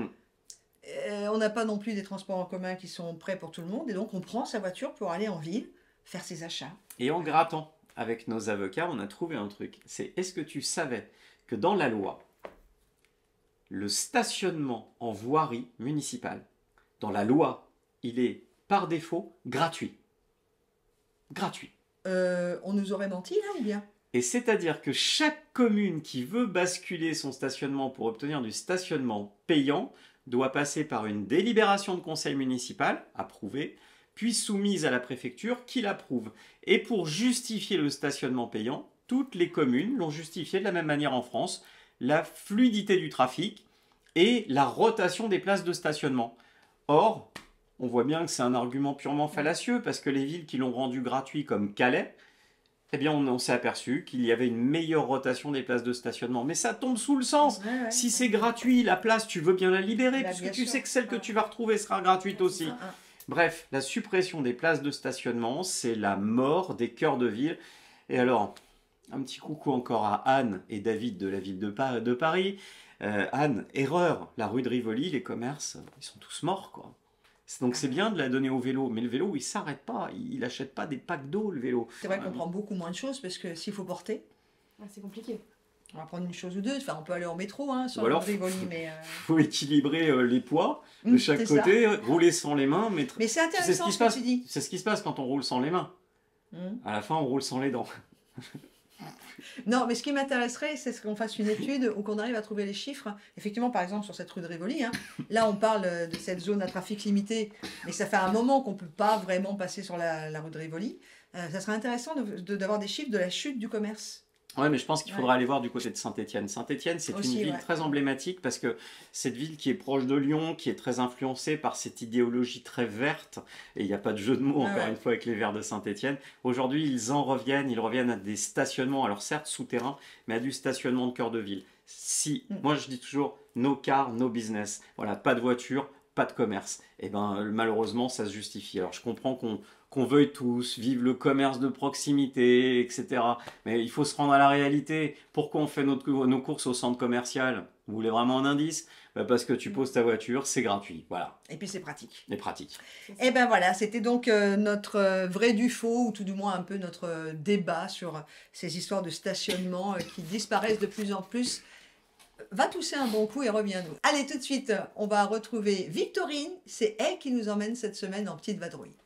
On n'a pas non plus des transports en commun qui sont prêts pour tout le monde, et donc on prend sa voiture pour aller en ville, faire ses achats. Et en grattant avec nos avocats, on a trouvé un truc. C'est, est-ce que tu savais que dans la loi, le stationnement en voirie municipale, dans la loi, il est par défaut gratuit. Gratuit. On nous aurait menti là ou bien? Et c'est-à-dire que chaque commune qui veut basculer son stationnement pour obtenir du stationnement payant doit passer par une délibération de conseil municipal approuvée, puis soumise à la préfecture qui l'approuve. Et pour justifier le stationnement payant, toutes les communes l'ont justifié de la même manière en France, la fluidité du trafic et la rotation des places de stationnement. Or, on voit bien que c'est un argument purement fallacieux parce que les villes qui l'ont rendu gratuit comme Calais, eh bien on s'est aperçu qu'il y avait une meilleure rotation des places de stationnement. Mais ça tombe sous le sens. Si c'est gratuit, la place, tu veux bien la libérer puisque tu sais que celle que tu vas retrouver sera gratuite aussi. Bref, la suppression des places de stationnement, c'est la mort des cœurs de ville. Et alors, un petit coucou encore à Anne et David de la ville de Paris. Anne, erreur, la rue de Rivoli, les commerces, ils sont tous morts, quoi. Donc c'est bien de la donner au vélo, mais le vélo, il s'arrête pas, il n'achète pas des packs d'eau, le vélo. C'est vrai qu'on prend beaucoup moins de choses, parce que s'il faut porter, c'est compliqué. On va prendre une chose ou deux, enfin on peut aller en métro, hein, sur ou alors, le Rivoli, mais... faut équilibrer les poids de chaque côté, rouler sans les mains, mais c'est intéressant ce que tu dis. C'est ce qui se passe quand on roule sans les mains. À la fin, on roule sans les dents. Non, mais ce qui m'intéresserait, c'est qu'on fasse une étude où qu'on arrive à trouver les chiffres. Effectivement, par exemple, sur cette rue de Rivoli, hein, là, on parle de cette zone à trafic limité, mais ça fait un moment qu'on ne peut pas vraiment passer sur la rue de Rivoli. Ça serait intéressant d'avoir des chiffres de la chute du commerce. Ouais, mais je pense qu'il faudra aller voir du côté de Saint-Étienne. Saint-Étienne, c'est une Aussi, ville ouais. très emblématique parce que cette ville qui est proche de Lyon, qui est très influencée par cette idéologie très verte, et il n'y a pas de jeu de mots encore une fois avec les Verts de Saint-Étienne. Aujourd'hui, ils reviennent à des stationnements, alors certes souterrains, mais à du stationnement de cœur de ville. Moi je dis toujours, no car, no business. Voilà, pas de voiture, pas de commerce. Et ben malheureusement, ça se justifie. Alors je comprends qu'on veuille tous vivre le commerce de proximité, etc. Mais il faut se rendre à la réalité. Pourquoi on fait nos courses au centre commercial? Vous voulez vraiment un indice? Parce que tu poses ta voiture, c'est gratuit. Voilà. Et puis c'est pratique. Et pratique. Et ben voilà, c'était donc notre vrai du faux, ou tout du moins un peu notre débat sur ces histoires de stationnement qui disparaissent de plus en plus. Va tousser un bon coup et reviens-nous. Allez, tout de suite, on va retrouver Victorine. C'est elle qui nous emmène cette semaine en petite vadrouille.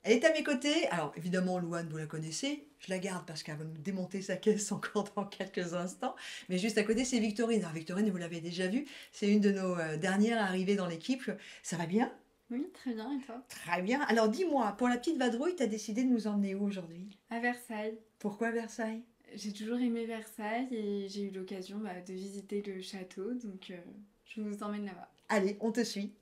Elle est à mes côtés. Alors, évidemment, Louane, vous la connaissez. Je la garde parce qu'elle va nous démonter sa caisse encore dans quelques instants. Mais juste à côté, c'est Victorine. Alors, Victorine, vous l'avez déjà vue. C'est une de nos dernières arrivées dans l'équipe. Ça va bien? Oui, très bien, et toi? Très bien. Alors, dis-moi, pour la petite vadrouille, tu as décidé de nous emmener où aujourd'hui? À Versailles. Pourquoi Versailles? J'ai toujours aimé Versailles et j'ai eu l'occasion de visiter le château, donc je vous emmène là-bas. Allez, on te suit.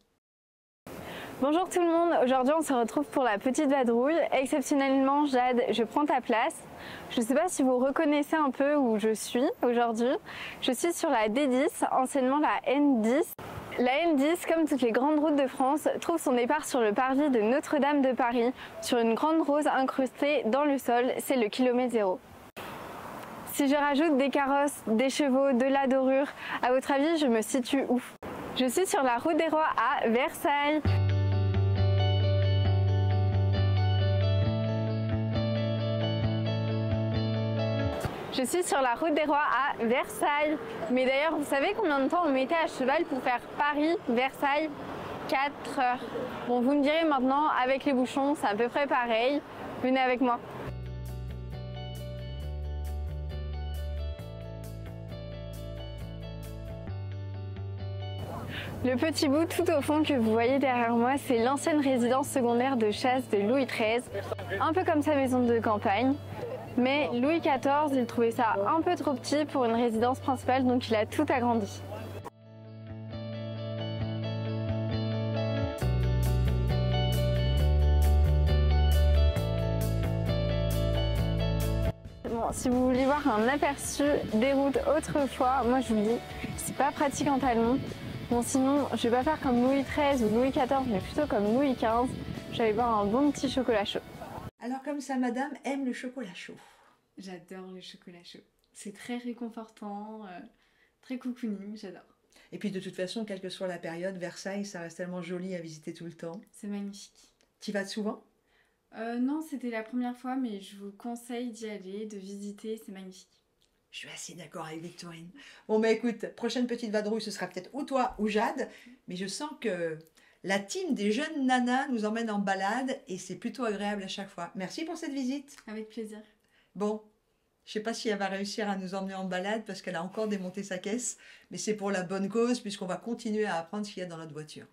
Bonjour tout le monde, aujourd'hui on se retrouve pour la petite vadrouille. Exceptionnellement, Jade, je prends ta place. Je ne sais pas si vous reconnaissez un peu où je suis aujourd'hui. Je suis sur la D10, anciennement la N10. La N10, comme toutes les grandes routes de France, trouve son départ sur le parvis de Notre-Dame de Paris, sur une grande rose incrustée dans le sol, c'est le kilomètre zéro. Si je rajoute des carrosses, des chevaux, de la dorure, à votre avis, je me situe où? Je suis sur la route des Rois à Versailles. Je suis sur la route des Rois à Versailles. Mais d'ailleurs, vous savez combien de temps on mettait à cheval pour faire Paris-Versailles? 4 heures. Bon, vous me direz maintenant, avec les bouchons, c'est à peu près pareil. Venez avec moi. Le petit bout tout au fond que vous voyez derrière moi, c'est l'ancienne résidence secondaire de chasse de Louis XIII. Un peu comme sa maison de campagne. Mais Louis XIV, il trouvait ça un peu trop petit pour une résidence principale, donc il a tout agrandi. Bon, si vous voulez voir un aperçu des routes autrefois, moi je vous le dis, c'est pas pratique en talons. Bon, sinon, je vais pas faire comme Louis XIII ou Louis XIV, mais plutôt comme Louis XV. Je vais boire un bon petit chocolat chaud. Alors comme ça, madame aime le chocolat chaud. J'adore le chocolat chaud. C'est très réconfortant, très cocooning, j'adore. Et puis de toute façon, quelle que soit la période, Versailles, ça reste tellement joli à visiter tout le temps. C'est magnifique. Tu y vas souvent? Non, c'était la première fois, mais je vous conseille d'y aller, de visiter, c'est magnifique. Je suis assez d'accord avec Victorine. Bon, bah écoute, prochaine petite vadrouille, ce sera peut-être ou toi ou Jade, mais je sens que la team des jeunes nanas nous emmène en balade et c'est plutôt agréable à chaque fois. Merci pour cette visite. Avec plaisir. Bon, je sais pas si elle va réussir à nous emmener en balade parce qu'elle a encore démonté sa caisse, mais c'est pour la bonne cause puisqu'on va continuer à apprendre ce qu'il y a dans notre voiture.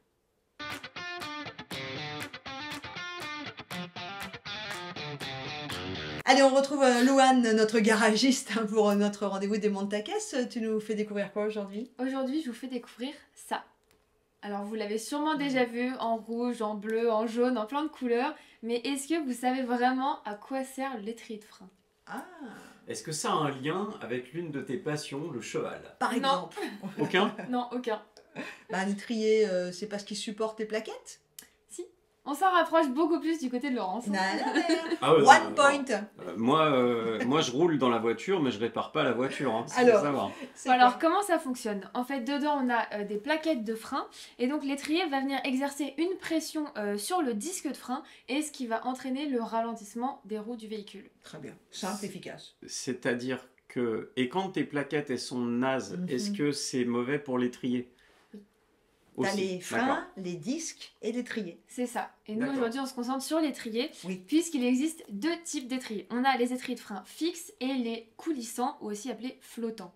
Allez, on retrouve Louane, notre garagiste, pour notre rendez-vous Démonte ta caisse. Tu nous fais découvrir quoi aujourd'hui? Aujourd'hui, je vous fais découvrir ça. Alors, vous l'avez sûrement déjà vu en rouge, en bleu, en jaune, en plein de couleurs. Mais est-ce que vous savez vraiment à quoi sert l'étrier de frein? Ah, Est-ce que ça a un lien avec l'une de tes passions, le cheval? par exemple. Aucun? Non, aucun. Bah, un étrier, c'est parce qu'il supporte les plaquettes? Si. On s'en rapproche beaucoup plus du côté de Laurence. Ah ouais, One point. Moi, je roule dans la voiture, mais je répare pas la voiture. Hein, Alors, faut savoir. Alors, comment ça fonctionne? En fait, dedans, on a des plaquettes de frein. Et donc, l'étrier va venir exercer une pression sur le disque de frein. Et ce qui va entraîner le ralentissement des roues du véhicule. Très bien. Simple, efficace. C'est-à-dire que... Et quand tes plaquettes, elles sont nazes, est-ce que c'est mauvais pour l'étrier? T'as aussi. les freins, les disques et l'étrier. C'est ça. Et nous, D'accord. aujourd'hui, on se concentre sur l'étrier, Oui. puisqu'il existe 2 types d'étriers. On a les étriers de frein fixes et les coulissants, ou aussi appelés flottants.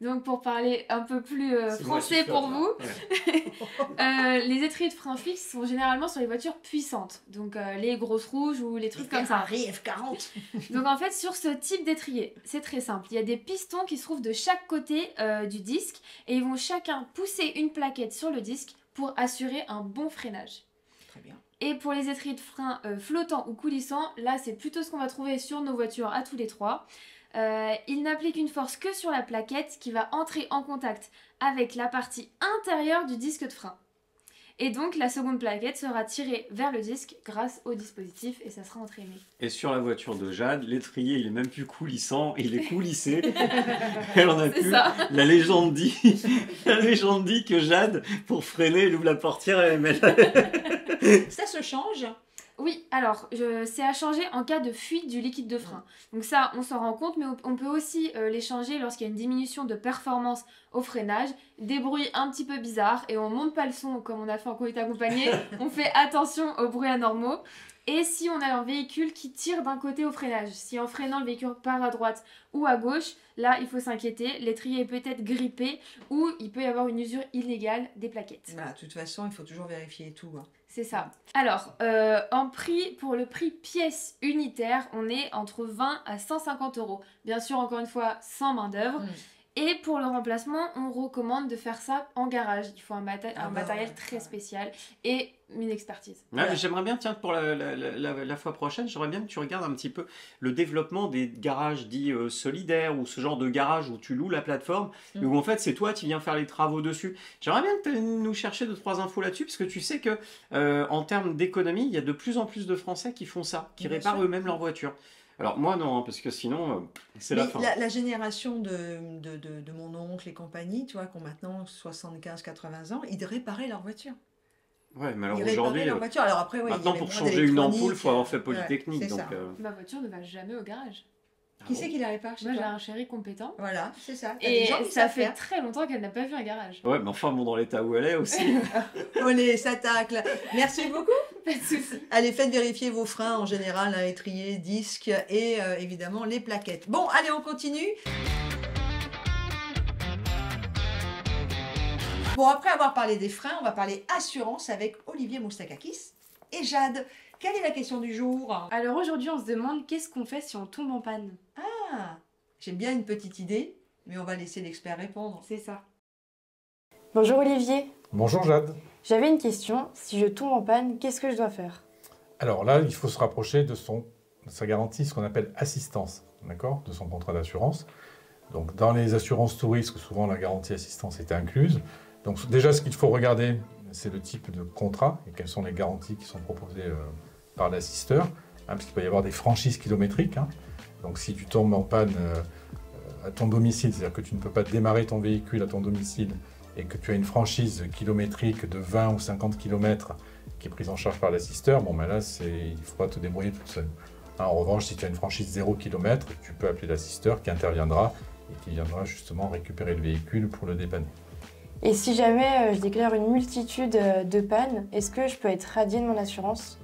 Donc, pour parler un peu plus C'est moi français qui pour flotte, vous, là. Ouais. les étriers de frein fixes sont généralement sur les voitures puissantes. Donc, les grosses rouges ou les trucs comme ça. Ferrari F40. Donc en fait, sur ce type d'étrier, c'est très simple. Il y a des pistons qui se trouvent de chaque côté du disque et ils vont chacun pousser une plaquette sur le disque pour assurer un bon freinage. Très bien. Et pour les étriers de frein flottants ou coulissants, là c'est plutôt ce qu'on va trouver sur nos voitures à tous les 3. Il n'applique une force que sur la plaquette qui va entrer en contact avec la partie intérieure du disque de frein. Et donc la seconde plaquette sera tirée vers le disque grâce au dispositif et ça sera entraîné. Et sur la voiture de Jade, l'étrier, il est même plus coulissant, il est coulissé. Elle en a C'est plus. ça. La légende dit que Jade, pour freiner, elle ouvre la portière et elle met Ça se change. Oui, alors c'est à changer en cas de fuite du liquide de frein. Donc ça, on s'en rend compte, mais on peut aussi les changer lorsqu'il y a une diminution de performance au freinage, des bruits un petit peu bizarres, et on monte pas le son comme on a fait en conduite accompagnée, on fait attention aux bruits anormaux. Et si on a un véhicule qui tire d'un côté au freinage, si en freinant le véhicule part à droite ou à gauche, là il faut s'inquiéter, l'étrier est peut-être grippé ou il peut y avoir une usure illégale des plaquettes. Bah, de toute façon, il faut toujours vérifier tout. Hein. C'est ça. Alors, en prix, pour le prix pièce unitaire, on est entre 20 à 150 €. Bien sûr, encore une fois, sans main d'œuvre. Et pour le remplacement, on recommande de faire ça en garage. Il faut un matériel très spécial et une expertise. Ouais, mais j'aimerais bien, tiens, pour la fois prochaine, j'aimerais bien que tu regardes un petit peu le développement des garages dits solidaires ou ce genre de garage où tu loues la plateforme, où en fait c'est toi qui viens faire les travaux dessus. J'aimerais bien que tu nous chercher 2-3 infos là-dessus, parce que tu sais que en termes d'économie, il y a de plus en plus de Français qui font ça, qui réparent eux-mêmes leur voiture. Alors moi non, hein, parce que sinon c'est la fin. La génération de mon oncle et compagnie, tu vois, qui ont maintenant 75-80 ans, ils réparaient leur voiture. Ouais, mais alors Ils réparaient aujourd'hui, leur voiture. Alors après, ouais, il y maintenant avait pour moins changer une ampoule, il d'électronique. faut avoir fait Polytechnique. Ouais, c'est donc, ça. Ma voiture ne va jamais au garage. Qui c'est qui la répare chez Moi, j'ai toi un chéri compétent. Voilà, c'est ça. T'as des Et gens qui ça savent fait faire. très longtemps qu'elle n'a pas vu un garage. Ouais, mais enfin bon, dans l'état où elle est aussi. Olé, ça tacle. Merci beaucoup. Pas de soucis. Allez, faites vérifier vos freins en général, hein, étrier, disque et évidemment les plaquettes. Bon, allez, on continue. Bon, après avoir parlé des freins, on va parler assurance avec Olivier Moustakakis et Jade. Quelle est la question du jour? Alors aujourd'hui, on se demande qu'est-ce qu'on fait si on tombe en panne. Ah, j'ai bien une petite idée, mais on va laisser l'expert répondre. C'est ça. Bonjour Olivier. Bonjour Jade. J'avais une question. Si je tombe en panne, qu'est-ce que je dois faire? Alors là, il faut se rapprocher de sa garantie, ce qu'on appelle assistance, d'accord, de son contrat d'assurance. Donc dans les assurances tout risque, souvent la garantie assistance est incluse. Donc déjà, ce qu'il faut regarder, c'est le type de contrat et quelles sont les garanties qui sont proposées par l'assisteur, parce qu'il peut y avoir des franchises kilométriques. Donc si tu tombes en panne à ton domicile, c'est-à-dire que tu ne peux pas démarrer ton véhicule à ton domicile et que tu as une franchise kilométrique de 20 ou 50 km qui est prise en charge par l'assisteur, bon ben là, il faudra te débrouiller toute seule. En revanche, si tu as une franchise 0 km, tu peux appeler l'assisteur qui interviendra et qui viendra justement récupérer le véhicule pour le dépanner. Et si jamais je déclare une multitude de pannes, est-ce que je peux être radié de mon assurance?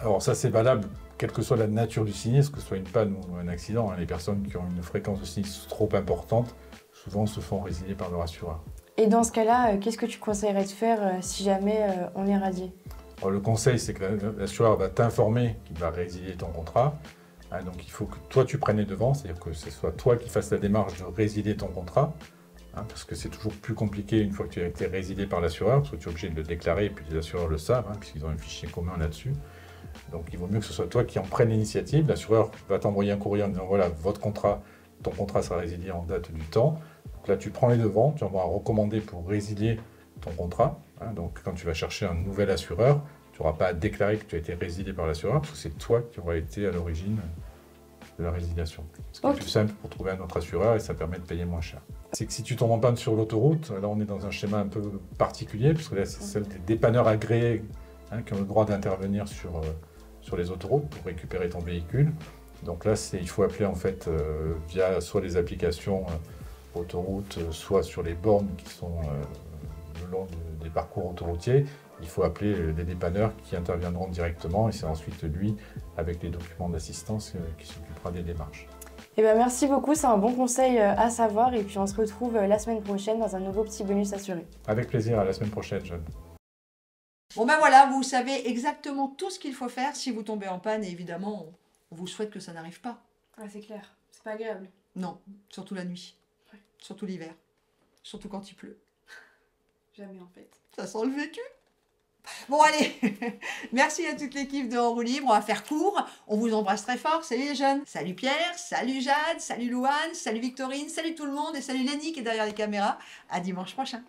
Alors ça, c'est valable quelle que soit la nature du sinistre, que ce soit une panne ou un accident. Les personnes qui ont une fréquence de sinistre trop importante, souvent se font résilier par leur assureur. Et dans ce cas-là, qu'est-ce que tu conseillerais de faire si jamais on est radié? Alors, le conseil, c'est que l'assureur va t'informer qu'il va résilier ton contrat. Donc il faut que toi, tu prennes les devants, c'est-à-dire que ce soit toi qui fasses la démarche de résilier ton contrat. Parce que c'est toujours plus compliqué une fois que tu as été résilié par l'assureur, parce que tu es obligé de le déclarer et puis les assureurs le savent, puisqu'ils ont un fichier commun là-dessus. Donc il vaut mieux que ce soit toi qui en prenne l'initiative. L'assureur va t'envoyer un courrier en disant voilà, ton contrat sera résilié en date du temps. Donc là, tu prends les devants, tu envoies un recommandé pour résilier ton contrat. Donc quand tu vas chercher un nouvel assureur, tu n'auras pas à déclarer que tu as été résilié par l'assureur, parce que c'est toi qui auras été à l'origine de la résiliation. Ce qui est plus simple pour trouver un autre assureur et ça permet de payer moins cher. C'est que si tu tombes en panne sur l'autoroute, là on est dans un schéma un peu particulier, puisque là c'est celle des dépanneurs agréés qui ont le droit d'intervenir sur les autoroutes pour récupérer ton véhicule. Donc là il faut appeler en fait via soit les applications autoroutes, soit sur les bornes qui sont le long des parcours autoroutiers, il faut appeler des dépanneurs qui interviendront directement et c'est ensuite lui, avec les documents d'assistance, qui s'occupera des démarches. Eh ben, merci beaucoup, c'est un bon conseil à savoir et puis on se retrouve la semaine prochaine dans un nouveau petit bonus assuré. Avec plaisir, à la semaine prochaine, Jeanne. Bon ben voilà, vous savez exactement tout ce qu'il faut faire si vous tombez en panne et évidemment, on vous souhaite que ça n'arrive pas. Ah, c'est clair, c'est pas agréable. Non, surtout la nuit, surtout l'hiver, surtout quand il pleut. Jamais en fait. Ça sent le vécu. Bon allez, merci à toute l'équipe de En Roue Libre, on va faire court, on vous embrasse très fort, salut les jeunes, salut Pierre, salut Jade, salut Louane, salut Victorine, salut tout le monde et salut Lenny qui est derrière les caméras, à dimanche prochain.